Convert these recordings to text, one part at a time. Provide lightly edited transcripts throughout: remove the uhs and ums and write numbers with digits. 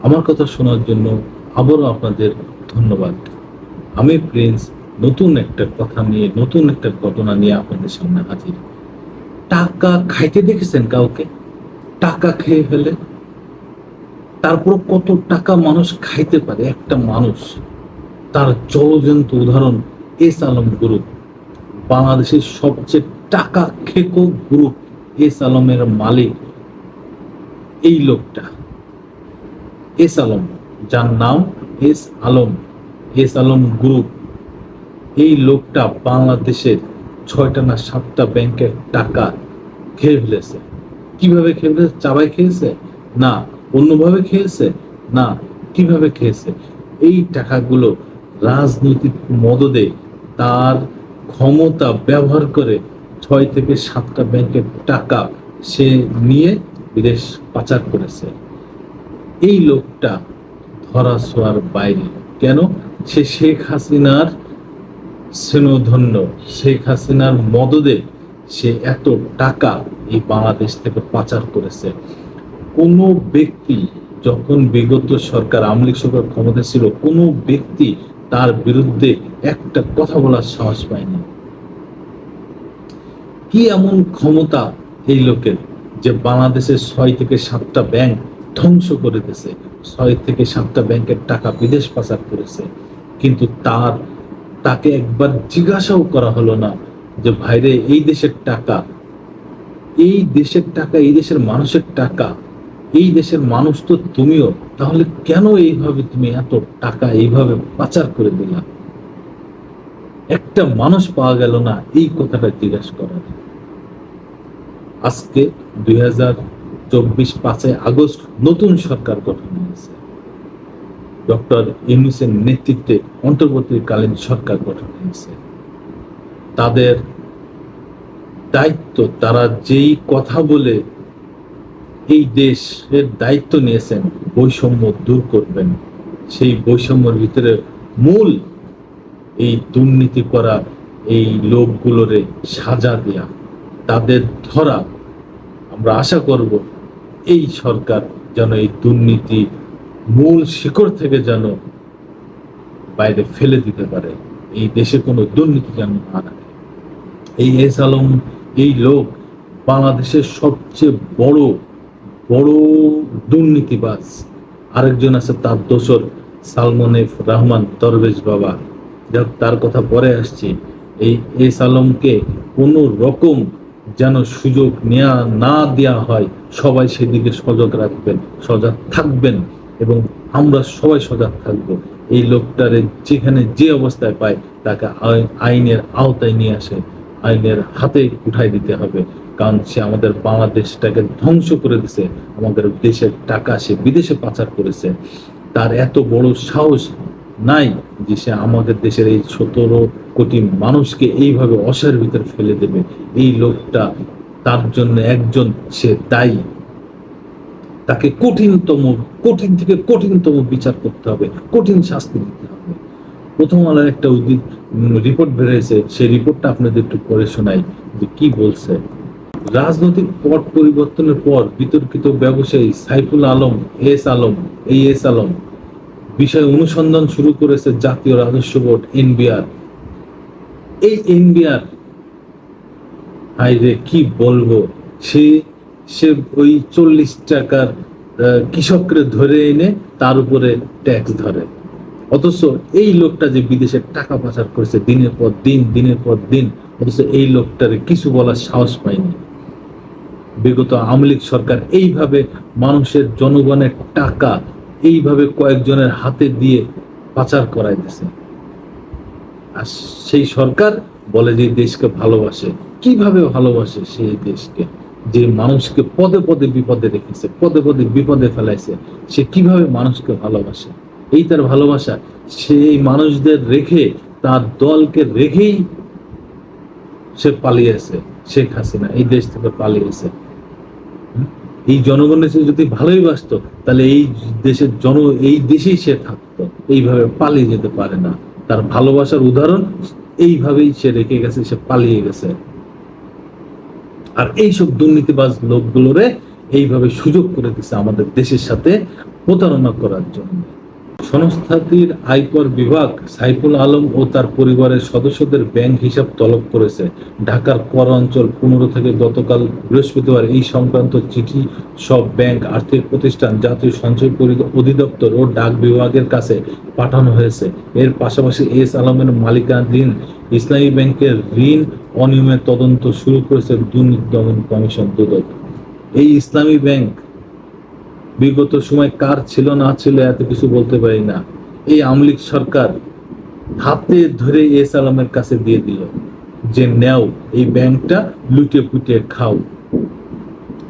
আমার কথা শোনার জন্য আবারও আপনাদের ধন্যবাদ। আমি প্রিন্স নতুন একটা কথা নিয়ে, নতুন একটা ঘটনা নিয়ে আপনাদের সামনে হাজির। টাকা খাইতে দেখেছেন কাউকে? টাকা খেয়ে ফেলে। তারপর কত টাকা মানুষ খাইতে পারে একটা মানুষ? তার জ্বলজ্যান্ত উদাহরণ এস আলম গ্রুপ। বাংলাদেশের সবচেয়ে টাকা খেকো গ্রুপ এস আলমের মালিক এই লোকটা, এস আলম, যার নাম S Alam, S Alam group. এই লোকটা বাংলাদেশের 6টা না 7টা ব্যাংকের টাকা খেয়ে ফেলেছে। কিভাবে খেয়ে ফেলেছে? চাবাই খেয়েছে? না। অন্যভাবে খেয়েছে? না। কিভাবে খেয়েছে? এই টাকাগুলো রাজনৈতিক মদদে তার ক্ষমতা ব্যবহার করে 6 থেকে 7টা ব্যাংকের টাকা সে নিয়ে বিদেশ পাচার করেছে। এই লোকটা ধরা ছোঁয়ার বাইরে। কেন? সে শেখ হাসিনার স্নেহধন্য, শেখ হাসিনার মদদে সে এত টাকা এই বাংলাদেশ থেকে পাচার করেছে। কোনো ব্যক্তি যখন বিগত সরকার, আওয়ামী লীগ সরকার ক্ষমতা ছিল, কোনো ব্যক্তি তার বিরুদ্ধে একটা কথা বলার সাহস পায়নি। কি এমন ক্ষমতা এই লোকের যে বাংলাদেশের 6 থেকে 7টা ব্যাংক ধ্বংস করে দিয়েছে, 6 থেকে 7টা ব্যাংকের টাকা বিদেশ পাচার করেছে। কিন্তু তাকে একবার জিজ্ঞাসাও করা হলো না যে ভাইরে, এই দেশের টাকা, এই দেশের টাকা, এই দেশের মানুষের টাকা, এই দেশের মানুষ তো তুমিও, তাহলে কেন এইভাবে তুমি এত টাকা এইভাবে পাচার করে দিলা? একটা মানুষ পাওয়া গেল না এই কথাটা জিজ্ঞাসা করার। আজকে 2024 5 আগস্ট নতুন সরকার গঠন হয়েছে। ডক্টর ইউনূসের নেতৃত্বে অন্তর্বর্তীকালীন সরকার গঠন হয়েছে। তাদের দায়িত্ব, তারা যেই কথা বলে এই দেশের দায়িত্ব নিয়েছেন, বৈষম্য দূর করবেন, সেই বৈষম্যের ভিতরে মূল এই দুর্নীতি করা এই লোকগুলোরে সাজা দেয়া, তাদের ধরা। আমরা আশা করব এই সরকার যেন এই দুর্নীতি মূল শিকড় থেকে যেন বাইরে ফেলে দিতে পারে, এই দেশে কোনো দুর্নীতি যেন না থাকে। এই এস আলম, এই লোক বাংলাদেশের সবচেয়ে বড় বড় দুর্নীতিবাজ। আরেকজন আছে তার দোসর, সালমান এফ রহমান দরবেশ বাবা, যাক তার কথা পরে আসছি। এই এস আলমকে কোনো রকম যেন সুযোগ নেওয়া না দেওয়া হয়, সবাই সেদিকে সজাগ রাখবেন, সজাগ থাকবেন, এবং আমরা সবাই সজাগ থাকবো। এই লোকটারে যেখানে যে অবস্থায় পায় তাকে আইনের আওতায় নিয়ে আসে, আইনের হাতে উঠাই দিতে হবে। কারণ সে আমাদের বাংলাদেশটাকে ধ্বংস করে দিছে, আমাদের দেশের টাকা সে বিদেশে পাচার করেছে। তার এত বড় সাহস নাই যে সে আমাদের দেশের এই 17 কোটি মানুষকে এইভাবে অসার ভিতরে ফেলে দেবে। এই লোকটা, তার জন্য একজন সে দায়ী। তাকে কঠিন থেকে কঠিনতম বিচার করতে হবে, কঠিন শাস্তি দিতে হবে। প্রথম আলোর একটা রিপোর্ট বেরিয়েছে, সেই রিপোর্টটা আপনাদের একটু পড়ে শোনাই যে কি বলছে। রাজনৈতিক পট পরিবর্তনের পর বিতর্কিত ব্যবসায়ী সাইফুল আলম, এস আলম, এই এস আলম বিষয়ে অনুসন্ধান শুরু করেছে জাতীয় রাজস্ব বোর্ড, এনবিআর। এই এনবিআর, হাইরে কি বলবো, সে সে ওই 40 টাকার কৃষককে ধরে এনে তার উপরে ট্যাক্স ধরে। অথচ এই লোকটা যে বিদেশের টাকা পাচার করেছে দিনের পর দিন, দিনের পর দিন, অথচ এই লোকটারে কিছু বলার সাহস পায়নি। বিগত আওয়ামী লীগ সরকার এইভাবে মানুষের, জনগণের টাকা এইভাবে কয়েকজনের হাতে দিয়ে পাচার করাই দিছে। আর সেই সরকার বলে যে দেশকে ভালোবাসে। কিভাবে ভালোবাসে সেই দেশকে, যে মানুষকে পদে পদে বিপদে রেখেছে, পদে পদে বিপদে ফেলাইছে, সে কিভাবে মানুষকে ভালোবাসে? এই তার ভালোবাসা। সেই মানুষদের রেখে, তার দলকে রেখেই সে পালিয়েছে। শেখ হাসিনা এই দেশ থেকে পালিয়েছে। এই জনগণের সে যদি ভালোই বাসতো, তাহলে এই দেশের এই দেশেই সে থাকতো, এইভাবে পালিয়ে যেতে পারে না। তার ভালোবাসার উদাহরণ এইভাবেই সে রেখে গেছে, সে পালিয়ে গেছে। আর এইসব দুর্নীতিবাজ লোকগুলোরে এইভাবে সুযোগ করে দিচ্ছে আমাদের দেশের সাথে প্রতারণা করার জন্য। সংস্থাটির আয়কর বিভাগ সাইফুল আলম ও তার পরিবারের সদস্যদের ব্যাংক হিসাব তলব করেছে। ঢাকার কর অঞ্চল 15 থেকে গতকাল বৃহস্পতিবার এই সংক্রান্ত চিঠি সব ব্যাংক, আর্থিক প্রতিষ্ঠান, জাতীয় সঞ্চয় অধিদপ্তর ও ডাক বিভাগের কাছে পাঠানো হয়েছে। এর পাশাপাশি এস আলমের মালিকানাধীন ইসলামী ব্যাংকের ঋণ অনিয়মের তদন্ত শুরু করেছে দুর্নীতি দমন কমিশন দুদক। এই ইসলামী ব্যাংক বিগত সময় কার ছিল না ছিল এত কিছু বলতে পারি না, এই আওয়ামী লীগ সরকার হাতে ধরে এস আলমের কাছে দিয়ে দিল যে নেও এই ব্যাংকটা লুটে পুটে খাও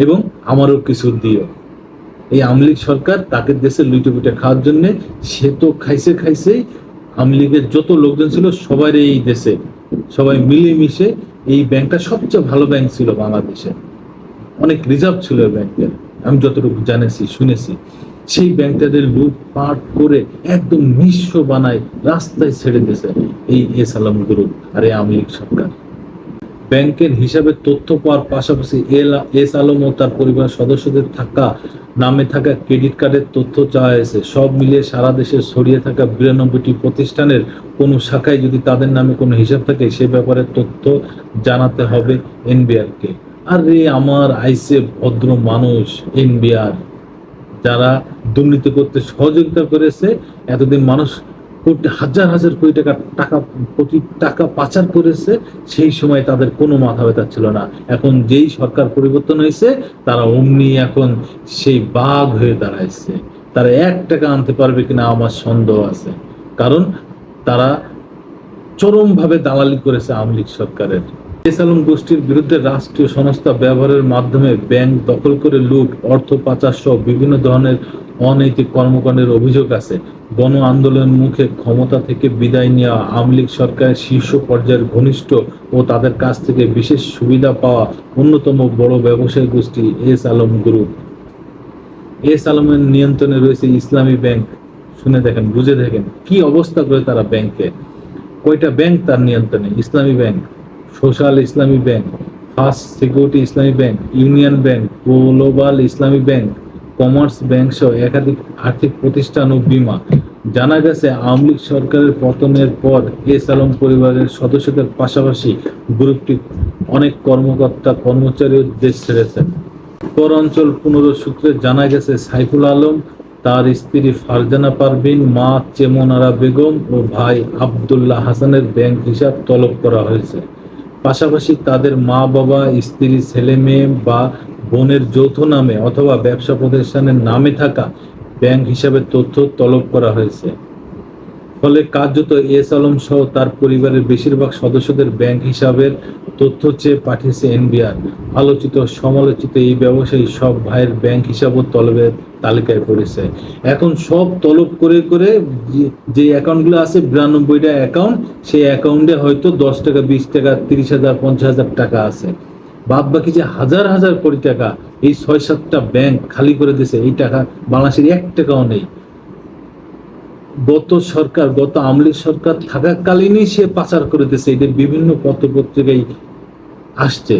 এবং আমারও কিছু দিও। এই আওয়ামী লীগ সরকার তাকে দেশে লুটে পুটে খাওয়ার জন্য সে তো খাইছেই। আওয়ামী লীগের যত লোকজন ছিল সবাই এই দেশে সবাই মিলেমিশে, এই ব্যাংকটা সবচেয়ে ভালো ব্যাংক ছিল বাংলাদেশে, অনেক রিজার্ভ ছিল এই ব্যাংকের, আমি যতটুকু জানেছি শুনেছি। সেই ব্যাংকটাদের লুটপাট করে একদম নিঃস্ব বানায় রাস্তায় ছেড়ে দিয়েছে এই এস আলম গ্রুপ আর এই আওয়ামী লীগ সরকার। ব্যাংকের হিসাবে তথ্য পাওয়ার পাশাপাশি এস আলম ও তার পরিবারের সদস্যদের নামে থাকা ক্রেডিট কার্ডের তথ্য চাওয়া হয়েছে। সব মিলিয়ে সারা দেশে ছড়িয়ে থাকা 92টি প্রতিষ্ঠানের কোনো শাখায় যদি তাদের নামে কোনো হিসাব থাকে সে ব্যাপারে তথ্য জানাতে হবে এনবিআর কে। আরে আমার আইসে ভদ্র মানুষ এনবিআর, যারা দুর্নীতি করতে সহযোগিতা করেছে, এতদিন মানুষ হাজার কোটি টাকা পাচার করেছে, সেই সময় তাদের কোনো মাথা ব্যথা ছিল না। এখন যেই সরকার পরিবর্তন হয়েছে তারা অমনি এখন সেই বাঘ হয়ে দাঁড়াইছে। তারা 1 টাকা আনতে পারবে কিনা আমার সন্দেহ আছে, কারণ তারা চরমভাবে দালালি করেছে আওয়ামী লীগ সরকারের। এস আলম গোষ্ঠীর বিরুদ্ধে রাষ্ট্রীয় সংস্থা ব্যবহারের মাধ্যমে ব্যাংক দখল করে লুট, অর্থ পাচার সহ বিভিন্ন ধরনের অনৈতিক কর্মকাণ্ডের অভিযোগ আছে। গণ আন্দোলনের মুখে ক্ষমতা থেকে বিদায় নেওয়া আওয়ামী লীগ সরকারের শীর্ষ পর্যায়ের ঘনিষ্ঠ ও তাদের কাছ থেকে বিশেষ সুবিধা পাওয়া অন্যতম বড় ব্যবসায়ী গোষ্ঠী এস আলম গ্রুপ। এস আলমের নিয়ন্ত্রণে রয়েছে ইসলামী ব্যাংক। শুনে দেখেন, বুঝে দেখেন কি অবস্থা করে তারা ব্যাংকে। কয়টা ব্যাংক তার নিয়ন্ত্রণে? ইসলামী ব্যাংক, সোশ্যাল ইসলামী ব্যাংক, ফার্স্ট সিকিউরিটি ইসলামী ব্যাংক, ইউনিয়ন ব্যাংক, গ্লোবাল ইসলামী ব্যাংক, কমার্স ব্যাংক সহ একাধিক আর্থিক প্রতিষ্ঠান ও বীমা। জানা গেছে আওয়ামী লীগ সরকারের পতনের পর এস আলম পরিবারের সদস্যদের পাশাপাশি গ্রুপটি অনেক কর্মচারীও দেশ ছেড়েছেন। কর অঞ্চল 15 সূত্রে জানা গেছে সাইফুল আলম, তার স্ত্রী ফারজানা পারভিন, মা চেমনারা বেগম ও ভাই আব্দুল্লাহ হাসানের ব্যাংক হিসাব তলব করা হয়েছে। পাশাপাশি তাদের মা বাবা, স্ত্রী, ছেলে মেয়ে বা বোনের যৌথ নামে অথবা ব্যবসা প্রতিষ্ঠানের নামে থাকা ব্যাংক হিসাবে তথ্য তলব করা হয়েছে। ফলে কার্যত এস আলম সহ তার পরিবারের বেশিরভাগ সদস্যদের ব্যাংক হিসাবের তথ্য চেয়ে পাঠিয়েছে এনবিআর। আলোচিত সমালোচিত এই ব্যবসায়ী সব ভাইয়ের ব্যাংক হিসাবও তলবের তালিকায় পড়েছে। এখন সব তলব করে যে অ্যাকাউন্টগুলো আছে 92টা অ্যাকাউন্ট, সেই অ্যাকাউন্টে হয়তো 10 টাকা, 20 টাকা, 30,000, 50,000 টাকা আছে। বাদ বাকি যে হাজার কোটি টাকা, এই 6-7টা ব্যাংক খালি করে দিয়েছে। এই টাকা বাংলাদেশের 1 টাকাও নেই। গত আওয়ামী লীগ সরকার থাকাকালীনই সে পাচার করে দিয়েছে। এটা বিভিন্ন পত্রপত্রিকায় আসছে,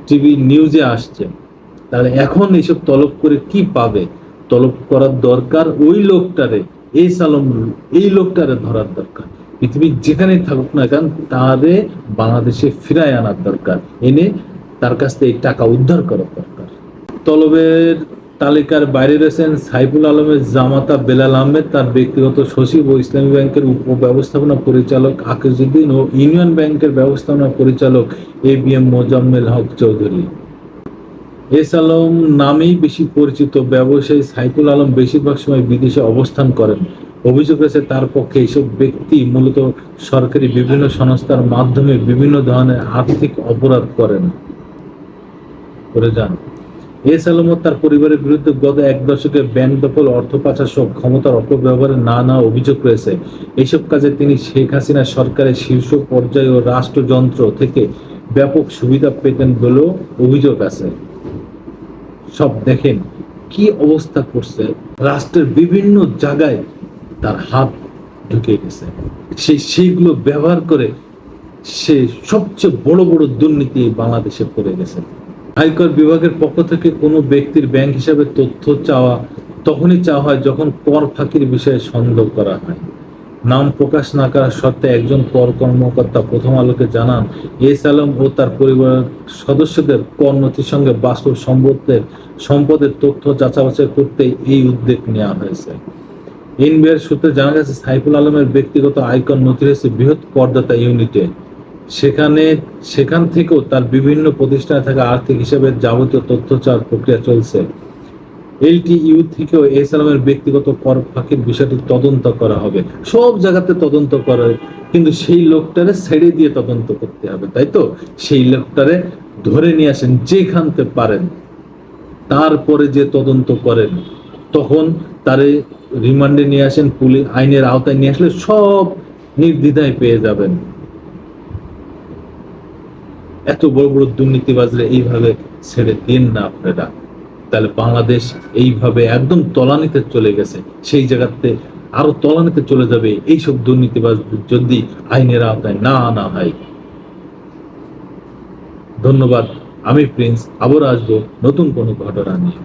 টিভি নিউজে আসছে। তাহলে এখন এইসব তলব করে কি পাবে? তলব করার দরকার ওই লোকটারে, এই লোকটারে ধরার দরকার। পৃথিবীর যেখানেই থাকুক না কেন তারে বাংলাদেশে ফিরায় আনার দরকার, এনে তার কাছ থেকে এই টাকা উদ্ধার করার দরকার। তলবের তালিকার বাইরে রয়েছেন সাইফুল আলমের জামাতা বেলাল আহমেদ, তার ব্যক্তিগত সচিব ও ইসলামী ব্যাংকের উপব্যবস্থাপনা পরিচালক আকিজউদ্দিন ও ইউনিয়ন ব্যাংকের ব্যবস্থাপনা পরিচালক ABM মোজাম্মেল হক চৌধুরী। এস আলম নামেই বেশি পরিচিত ব্যবসায়ী সাইফুল আলম বেশিরভাগ সময় বিদেশে অবস্থান করেন। অভিযোগ রয়েছে তার পক্ষে এইসব ব্যক্তি মূলত সরকারি বিভিন্ন সংস্থার মাধ্যমে বিভিন্ন ধরনের আর্থিক অপরাধ করে যান। এস আলম ও তার পরিবারের বিরুদ্ধে গত 1 দশকে ব্যাংক দখল, অর্থ পাচার সহ ক্ষমতার অপব্যবহারের নানা অভিযোগ রয়েছে। এইসব কাজে তিনি শেখ হাসিনা সরকারের শীর্ষ পর্যায়ে ও রাষ্ট্রযন্ত্র থেকে ব্যাপক সুবিধা পেতেন বলেও অভিযোগ আছে। সব দেখেন কি অবস্থা করছে, রাষ্ট্রের বিভিন্ন জায়গায় তার হাত ঢুকে গেছে। সেইগুলো ব্যবহার করে সে সবচেয়ে বড় দুর্নীতি বাংলাদেশে করে গেছে। আয়কর বিভাগের পক্ষ থেকে কোনো ব্যক্তির ব্যাংক হিসাবে তথ্য চাওয়া তখনই চাওয়া হয় যখন কর ফাঁকির বিষয়ে সন্দেহ করা হয়। নাম প্রকাশ না করার শর্তে একজন কর কর্মকর্তা প্রথম আলোকে জানান, এস আলম ও তার পরিবারের সদস্যদের কর নথির সঙ্গে বাস্তব সম্পদের তথ্য যাচাই করতে এই উদ্যোগ নেওয়া হয়েছে। এনবিআর সূত্রে জানা গেছে, সাইফুল আলমের ব্যক্তিগত আয়কর নথি রয়েছে বৃহৎ করদাতা ইউনিটে। সেখান থেকেও তার বিভিন্ন প্রতিষ্ঠানে থাকা আর্থিক হিসাবের যাবতীয় তথ্য চাওয়ার প্রক্রিয়া চলছে। এলটিইউ থেকেও এস আলমের ব্যক্তিগত কর ফাঁকির বিষয়টি তদন্ত করা হবে। সব জায়গাতে তদন্ত করে, কিন্তু সেই লোকটারে ছেড়ে দিয়ে তদন্ত করতে হবে, তাই তো? সেই লোকটারে ধরে নিয়ে আসেন যেখান থেকে পারেন, তারপরে যে তদন্ত করেন, তখন তারে রিমান্ডে নিয়ে আসেন, পুলিশ আইনের আওতায় নিয়ে আসলে সব নির্দ্বিধায় পেয়ে যাবেন। এত বড় বড় দুর্নীতিবাজরা এইভাবে ছেড়ে দিন না আপনারা, তাহলে বাংলাদেশ এইভাবে একদম তলানিতে চলে গেছে, সেই জায়গাতে আরো তলানিতে চলে যাবে এইসব দুর্নীতিবাজ যদি আইনের আওতায় না আনা হয়। ধন্যবাদ। আমি প্রিন্স, আবার আসবো নতুন কোনো ঘটনা নিয়ে।